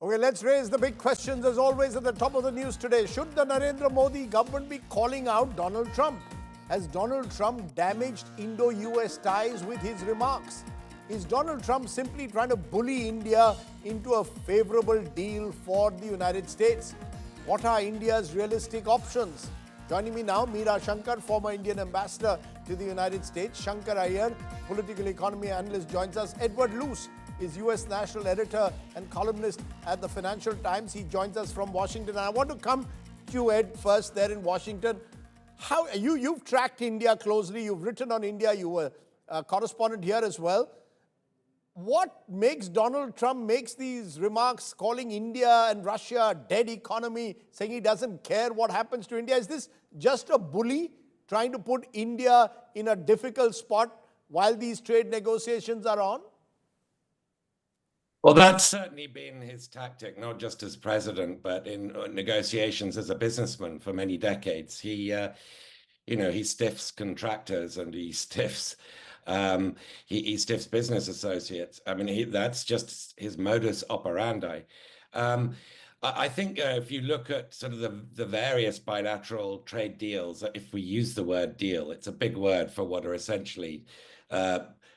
Okay, let's raise the big questions as always at the top of the news today. Should the Narendra Modi government be calling out Donald Trump? Has Donald Trump damaged Indo-US ties with his remarks? Is Donald Trump simply trying to bully India into a favorable deal for the United States? What are India's realistic options? Joining me now, Meera Shankar, former Indian ambassador to the United States. Shankar Iyer, political economy analyst, joins us. Edward Luce is US national editor and columnist at the Financial Times. He joins us from Washington. And I want to come to you, Ed, first there in Washington. How you've tracked India closely. You've written on India. You were a correspondent here as well. What makes Donald Trump makes these remarks calling India and Russia a dead economy, saying he doesn't care what happens to India? Is this just a bully trying to put India in a difficult spot while these trade negotiations are on? Well, that's certainly been his tactic, not just as president, but in negotiations as a businessman for many decades. He stiffs contractors and he stiffs business associates. I mean, that's just his modus operandi. I think if you look at sort of the various bilateral trade deals, if we use the word deal, it's a big word for what are essentially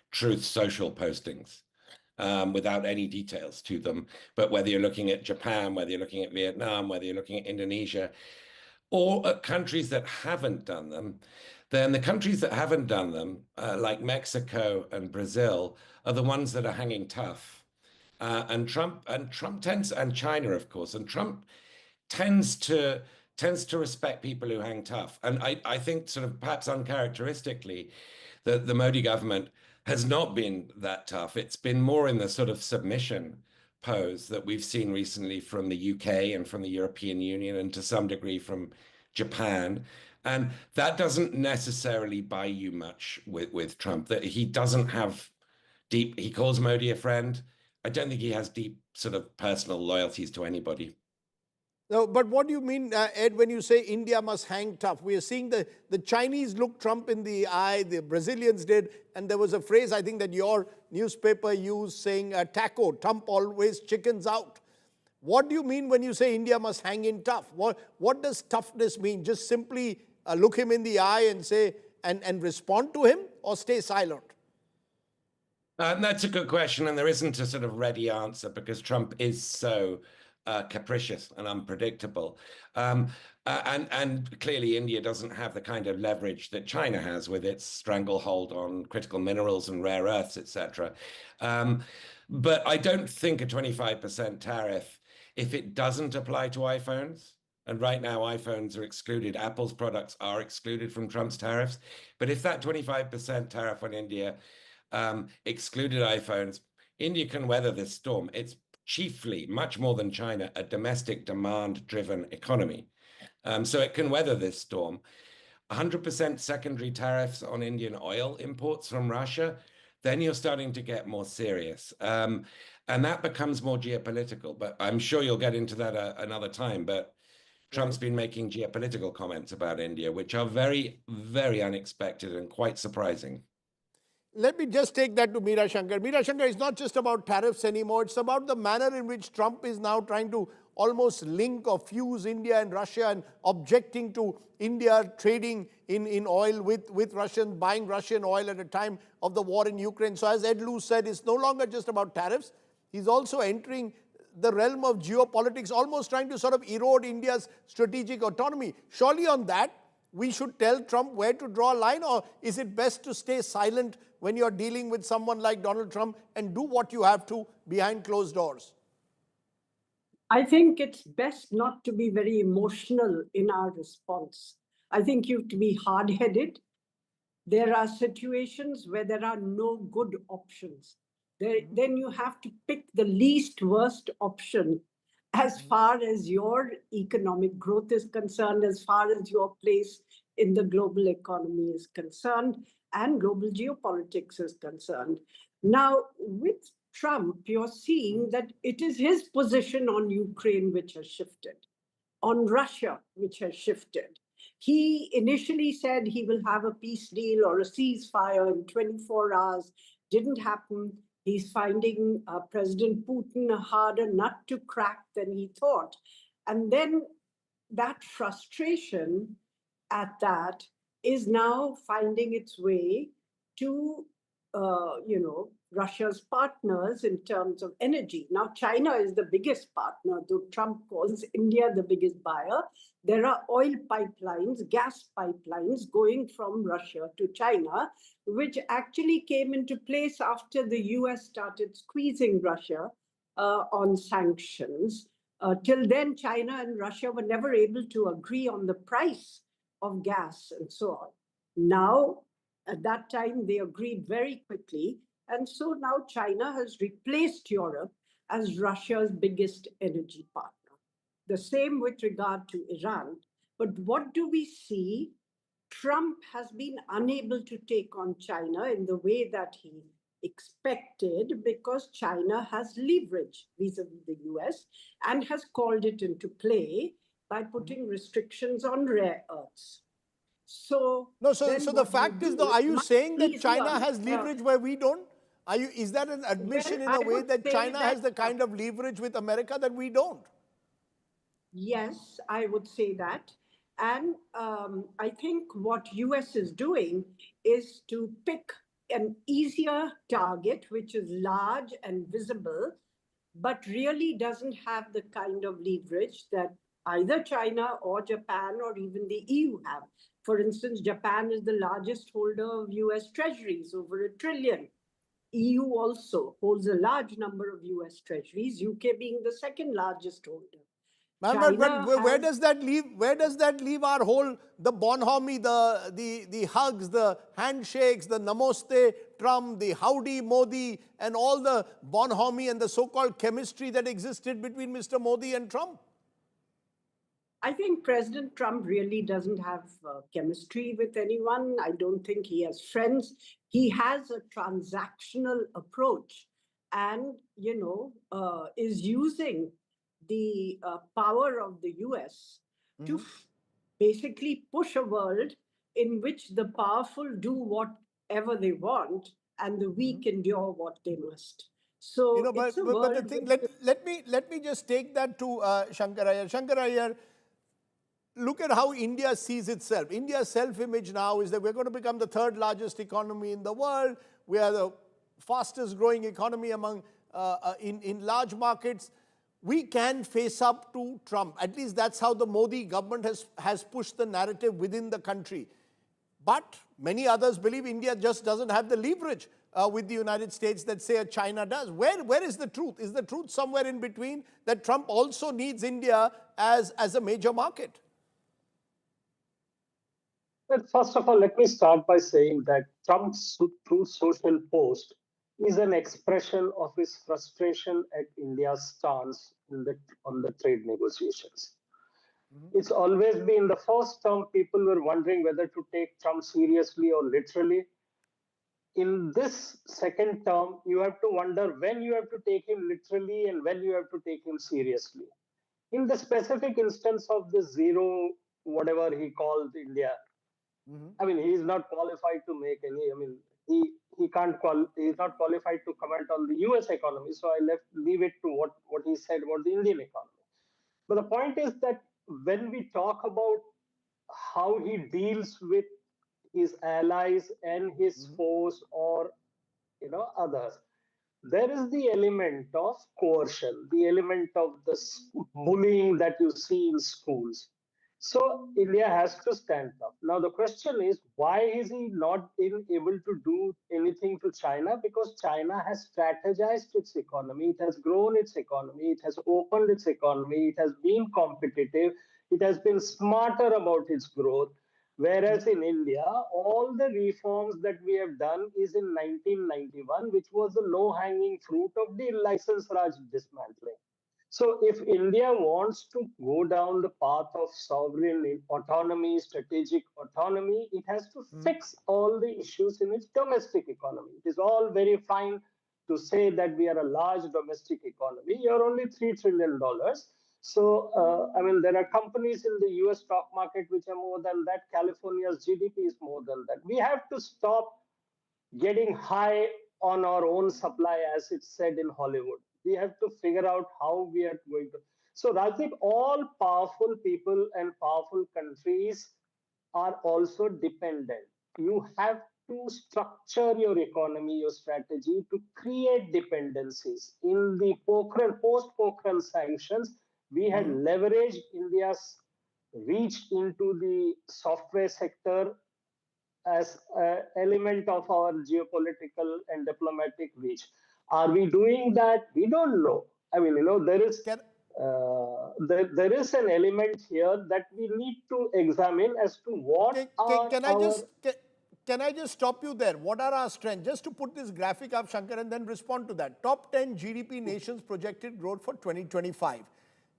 truth social postings. Without any details to them. But whether you're looking at Japan, whether you're looking at Vietnam, whether you're looking at Indonesia, or at countries that haven't done them, then the countries that haven't done them, like Mexico and Brazil, are the ones that are hanging tough. And Trump tends, and China, of course, and Trump tends to respect people who hang tough. And I think sort of perhaps uncharacteristically, the Modi government has not been that tough. It's been more in the sort of submission pose that we've seen recently from the UK and from the European Union and to some degree from Japan. And that doesn't necessarily buy you much with Trump, that he doesn't have deep, he calls Modi a friend. I don't think he has deep sort of personal loyalties to anybody. No, but what do you mean, Ed, when you say India must hang tough? We are seeing the Chinese look Trump in the eye, the Brazilians did, and there was a phrase I think that your newspaper used saying, taco, Trump always chickens out. What do you mean when you say India must hang in tough? What does toughness mean? Just simply look him in the eye and say, and respond to him, or stay silent? That's a good question, and there isn't a sort of ready answer because Trump is so capricious and unpredictable. And clearly India doesn't have the kind of leverage that China has with its stranglehold on critical minerals and rare earths, etc. But I don't think a 25% tariff, if it doesn't apply to iPhones, and right now iPhones are excluded, Apple's products are excluded from Trump's tariffs, but if that 25% tariff on India excluded iPhones, India can weather this storm. It's chiefly, much more than China, a domestic demand-driven economy. So it can weather this storm. 100% secondary tariffs on Indian oil imports from Russia, then you're starting to get more serious. And that becomes more geopolitical, but I'm sure you'll get into that another time. But Trump's been making geopolitical comments about India, which are very, very unexpected and quite surprising. Let me just take that to Meera Shankar. Meera Shankar, it's not just about tariffs anymore. It's about the manner in which Trump is now trying to almost link or fuse India and Russia and objecting to India trading in oil with Russians, buying Russian oil at a time of the war in Ukraine. So as Ed Luce said, it's no longer just about tariffs. He's also entering the realm of geopolitics, almost trying to sort of erode India's strategic autonomy. Surely on that, we should tell Trump where to draw a line, or is it best to stay silent when you're dealing with someone like Donald Trump and do what you have to behind closed doors? I think it's best not to be very emotional in our response. I think you have to be hard-headed. There are situations where there are no good options. Then you have to pick the least worst option as far as your economic growth is concerned, as far as your place in the global economy is concerned, and global geopolitics is concerned. Now, with Trump, you're seeing that it is his position on Ukraine which has shifted, on Russia which has shifted. He initially said he will have a peace deal or a ceasefire in 24 hours. Didn't happen. He's finding President Putin a harder nut to crack than he thought. And then that frustration at that is now finding its way to, Russia's partners in terms of energy. Now, China is the biggest partner, though Trump calls India the biggest buyer. There are oil pipelines, gas pipelines going from Russia to China, which actually came into place after the US started squeezing Russia on sanctions. Till then, China and Russia were never able to agree on the price of gas and so on. Now, at that time, they agreed very quickly. And so now China has replaced Europe as Russia's biggest energy partner. The same with regard to Iran. But what do we see? Trump has been unable to take on China in the way that he expected because China has leverage vis-a-vis the US and has called it into play by putting restrictions on rare earths. So no, so the fact is, though, are you saying that China has leverage where we don't? Is that an admission in a way that China has the kind of leverage with America that we don't? Yes, I would say that. And I think what US is doing is to pick an easier target, which is large and visible, but really doesn't have the kind of leverage that either China or Japan or even the EU have. For instance, Japan is the largest holder of US treasuries, over $1 trillion. EU also holds a large number of US treasuries, UK being the second largest holder. But where does that leave? Where does that leave our whole the bonhomie, the hugs, the handshakes, the namaste Trump, the howdy Modi, and all the bonhomie and the so-called chemistry that existed between Mr. Modi and Trump? I think President Trump really doesn't have chemistry with anyone. I don't think he has friends. He has a transactional approach, and is using the power of the US to basically push a world in which the powerful do whatever they want and the weak endure what they must. So but the thing, let me just take that to Shankar Iyer. Shankar Iyer, look at how India sees itself. India's self-image now is that we're going to become the third largest economy in the world. We are the fastest growing economy among in large markets. We can face up to Trump. At least that's how the Modi government has pushed the narrative within the country. But many others believe India just doesn't have the leverage with the United States that, say, China does. Where is the truth? Is the truth somewhere in between, that Trump also needs India as a major market? Well, first of all, let me start by saying that Trump's Truth Social post is an expression of his frustration at India's stance on the trade negotiations. It's always been the first term people were wondering whether to take Trump seriously or literally. In this second term, you have to wonder when you have to take him literally and when you have to take him seriously. In the specific instance of the zero, whatever he called India, I mean, he is not qualified to make any. I mean, he can't call. He is not qualified to comment on the U.S. economy. So I leave it to what he said about the Indian economy. But the point is that when we talk about how he deals with his allies and his foes, or others, there is the element of coercion, the element of the bullying that you see in schools. So India has to stand up. Now the question is, why is he not able to do anything to China? Because China has strategized its economy, it has grown its economy, it has opened its economy, it has been competitive, it has been smarter about its growth. Whereas in India, all the reforms that we have done is in 1991, which was the low-hanging fruit of the license Raj dismantling. So if India wants to go down the path of sovereign autonomy, strategic autonomy, it has to fix all the issues in its domestic economy. It is all very fine to say that we are a large domestic economy. You're only $3 trillion. So, I mean, there are companies in the US stock market which are more than that. California's GDP is more than that. We have to stop getting high on our own supply, as it's said in Hollywood. We have to figure out how we are going to. So, Rajdeep, all powerful people and powerful countries are also dependent. You have to structure your economy, your strategy to create dependencies. In the post-Pokhran sanctions, we had leveraged India's reach into the software sector as an element of our geopolitical and diplomatic reach. Are we doing that? We don't know. I mean, there is Can, there is an element here that we need to examine as to what are can I our. just can I just stop you there? What are our strengths? Just to put this graphic up, Shankar, and then respond to that. Top 10 GDP nations projected growth for 2025.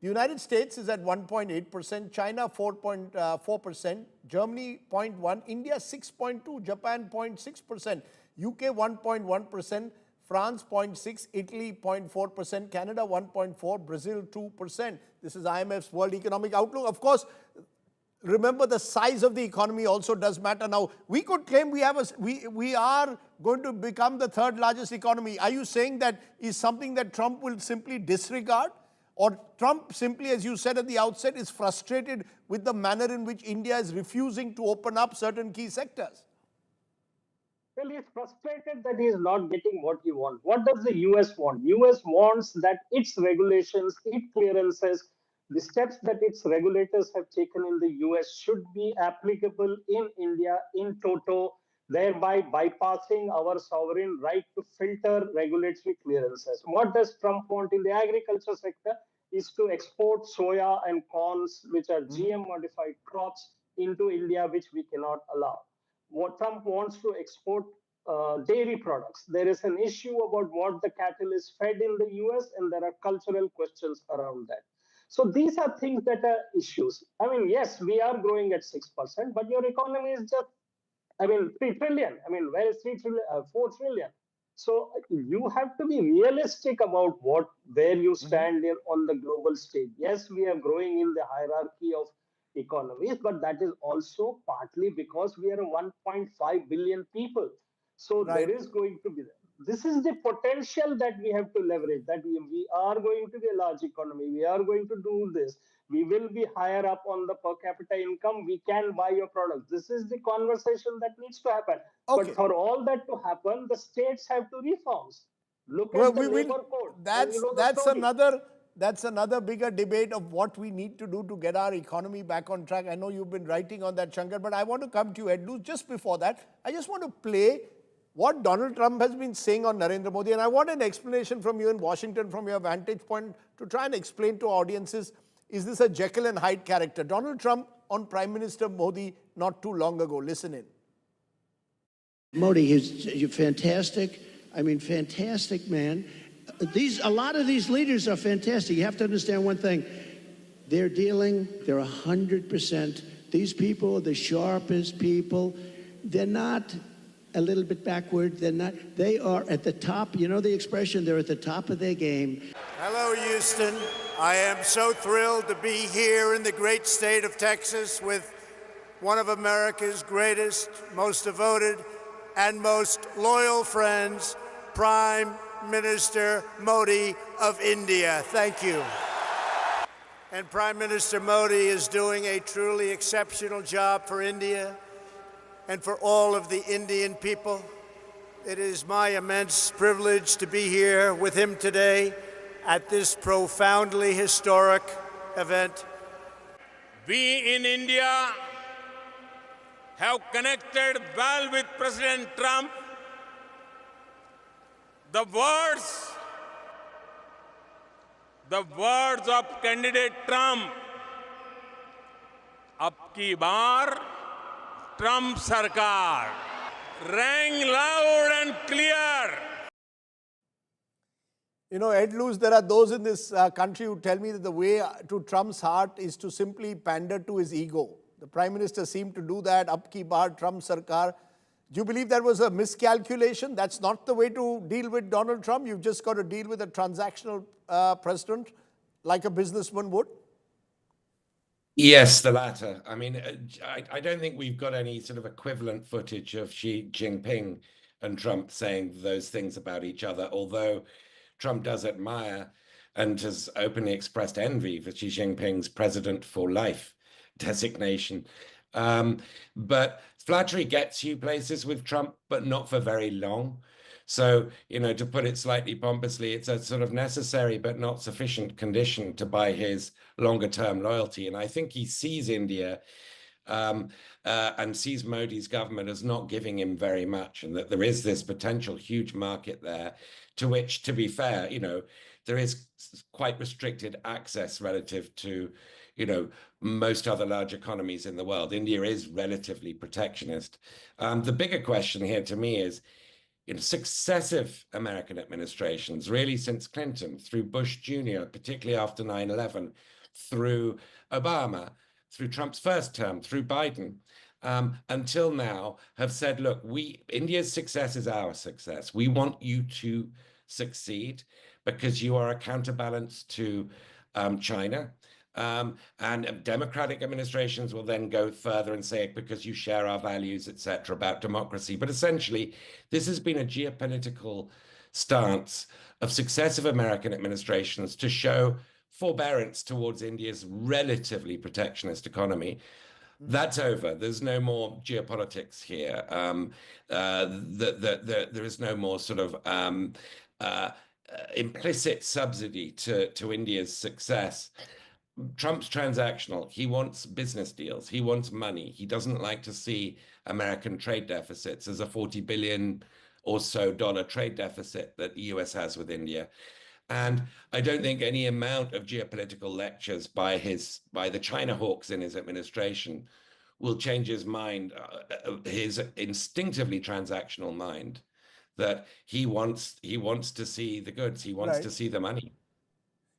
The United States is at 1.8%, China 4.4%, Germany 0.1%, India 6.2%, Japan 0.6%, UK 1.1%, France 0.6%, Italy 0.4%, Canada 1.4%, Brazil 2%. This is IMF's World Economic Outlook. Of course, remember the size of the economy also does matter. Now, we could claim we are going to become the third largest economy. Are you saying that is something that Trump will simply disregard? Or Trump simply, as you said at the outset, is frustrated with the manner in which India is refusing to open up certain key sectors? Well, he's frustrated that he is not getting what he wants. What does the US want? US wants that its regulations, its clearances, the steps that its regulators have taken in the US should be applicable in India in toto, thereby bypassing our sovereign right to filter regulatory clearances. What does Trump want in the agriculture sector? Is to export soya and corns, which are GM modified crops, into India, which we cannot allow. What Trump wants to export dairy products. There is an issue about what the cattle is fed in the US, and there are cultural questions around that. So these are things that are issues. I mean, yes, we are growing at 6%, but your economy is just, 3 trillion. Where is 3 trillion, 4 trillion? So you have to be realistic about where you stand on the global stage. Yes, we are growing in the hierarchy of economies, but that is also partly because we are 1.5 billion people. So Right. there is going to be that. This is the potential that we have to leverage, that we are going to be a large economy. We are going to do this. We will be higher up on the per capita income. We can buy your products. This is the conversation that needs to happen. Okay. But for all that to happen, the states have to reforms. Look Well, at the we will. labor code. That's another bigger debate of what we need to do to get our economy back on track. I know you've been writing on that, Shankar, but I want to come to you, Ed. Just before that, I just want to play what Donald Trump has been saying on Narendra Modi, and I want an explanation from you in Washington, from your vantage point, to try and explain to audiences, is this a Jekyll and Hyde character? Donald Trump on Prime Minister Modi not too long ago. Listen in. Modi, you're fantastic. Fantastic man. A lot of these leaders are fantastic. You have to understand one thing. They're 100%. These people are the sharpest people. They're not a little bit backward. They are at the top. You know the expression, they're at the top of their game. Hello, Houston. I am so thrilled to be here in the great state of Texas with one of America's greatest, most devoted, and most loyal friends, Prime Minister Modi of India. Thank you. And Prime Minister Modi is doing a truly exceptional job for India and for all of the Indian people. It is my immense privilege to be here with him today at this profoundly historic event. We in India have connected well with President Trump. The words of candidate Trump, "Ab ki baar Trump Sarkar," rang loud and clear. You know, Ed Luz, there are those in this country who tell me that the way to Trump's heart is to simply pander to his ego. The Prime Minister seemed to do that, Ab ki baar Trump Sarkar. Do you believe that was a miscalculation? That's not the way to deal with Donald Trump? You've just got to deal with a transactional president like a businessman would? Yes, the latter. I don't think we've got any sort of equivalent footage of Xi Jinping and Trump saying those things about each other, although Trump does admire and has openly expressed envy for Xi Jinping's president for life designation. But flattery gets you places with Trump, but not for very long. So, to put it slightly pompously, it's a sort of necessary but not sufficient condition to buy his longer term loyalty. And I think he sees India and sees Modi's government as not giving him very much, and that there is this potential huge market there to which, to be fair, there is quite restricted access relative to, most other large economies in the world. India is relatively protectionist. The bigger question here to me is, successive American administrations, really since Clinton, through Bush Jr., particularly after 9/11, through Obama, through Trump's first term, through Biden, until now, have said, look, India's success is our success. We want you to succeed because you are a counterbalance to China. And democratic administrations will then go further and say, because you share our values, etc., about democracy. But essentially, this has been a geopolitical stance of successive American administrations to show forbearance towards India's relatively protectionist economy. That's over. There's no more geopolitics here. There is no more sort of implicit subsidy to India's success. Trump's transactional. He wants business deals. He wants money. He doesn't like to see American trade deficits as a $40 billion or so trade deficit that the US has with India. And I don't think any amount of geopolitical lectures by the China hawks in his administration will change his mind, his instinctively transactional mind, that he wants to see the goods. He wants to see the money.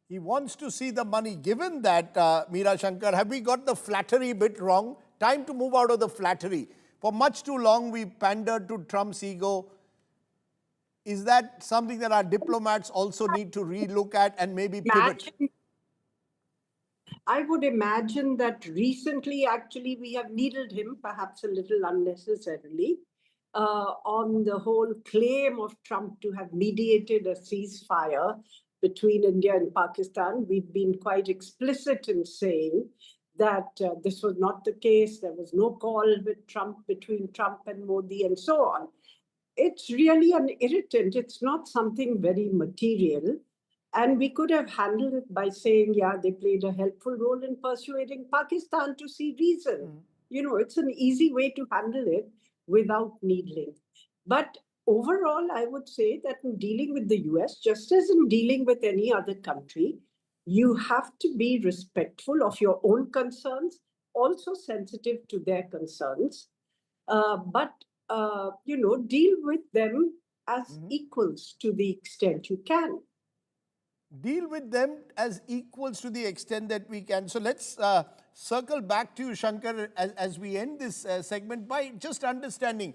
He wants to see the money. Given that, Meera Shankar, have we got the flattery bit wrong? Time to move out of the flattery. For much too long, we pandered to Trump's ego. Is that something that our diplomats also need to relook at and maybe pivot? I would imagine that recently, actually, we have needled him, perhaps a little unnecessarily, on the whole claim of Trump to have mediated a ceasefire between India and Pakistan. We've been quite explicit in saying that this was not the case. There was no call between Trump and Modi and so on. It's really an irritant. It's not something very material. And we could have handled it by saying, yeah, they played a helpful role in persuading Pakistan to see reason. It's an easy way to handle it without needling. But overall, I would say that in dealing with the US, just as in dealing with any other country, you have to be respectful of your own concerns, also sensitive to their concerns, but deal with them as equals to the extent you can. Deal with them as equals to the extent that we can. So let's circle back to you, Shankar, as we end this segment by just understanding.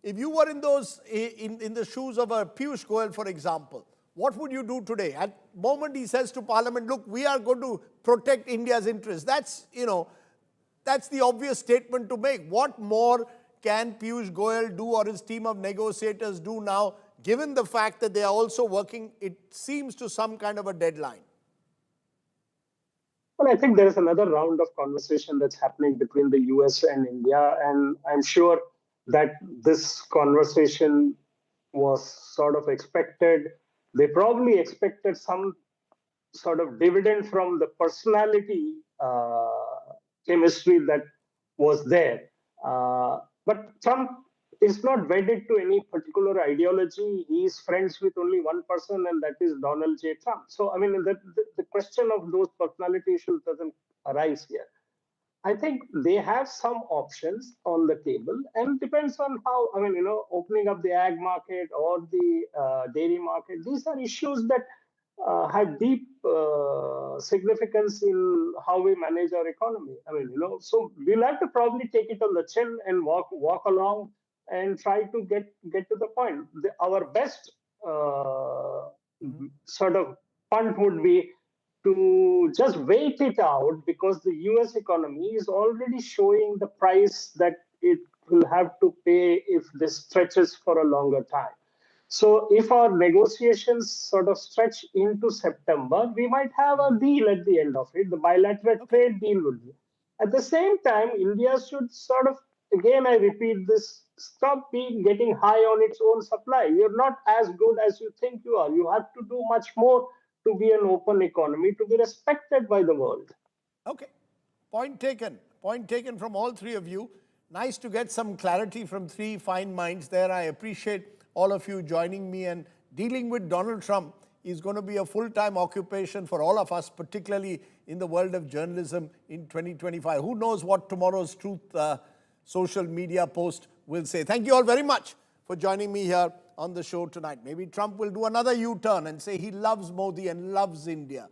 If you were in the shoes of a Piyush Goyal, for example, what would you do today? At the moment he says to Parliament, look, we are going to protect India's interests. That's the obvious statement to make. What more can Piyush Goyal do, or his team of negotiators do now, given the fact that they are also working, it seems, to some kind of a deadline? Well, I think there is another round of conversation that's happening between the US and India, and I'm sure that this conversation was sort of expected. They probably expected some sort of dividend from the personality chemistry that was there. But Trump is not wedded to any particular ideology. He is friends with only one person, and that is Donald J. Trump. So, I mean, the question of those personality issues doesn't arise here. I think they have some options on the table, and depends on how, opening up the ag market or the dairy market. These are issues that have deep significance in how we manage our economy. So we'll have to probably take it on the chin and walk along and try to get to the point. Our best sort of punt would be to just wait it out, because the US economy is already showing the price that it will have to pay if this stretches for a longer time. So if our negotiations sort of stretch into September, we might have a deal at the end of it. The bilateral trade deal would be. At the same time, India should sort of, again, I repeat this, stop being getting high on its own supply. You're not as good as you think you are. You have to do much more to be an open economy, to be respected by the world. Okay. Point taken. Point taken from all three of you. Nice to get some clarity from three fine minds there. I appreciate all of you joining me, and dealing with Donald Trump is going to be a full-time occupation for all of us, particularly in the world of journalism in 2025. Who knows what tomorrow's Truth social media post will say. Thank you all very much for joining me here on the show tonight. Maybe Trump will do another U-turn and say he loves Modi and loves India.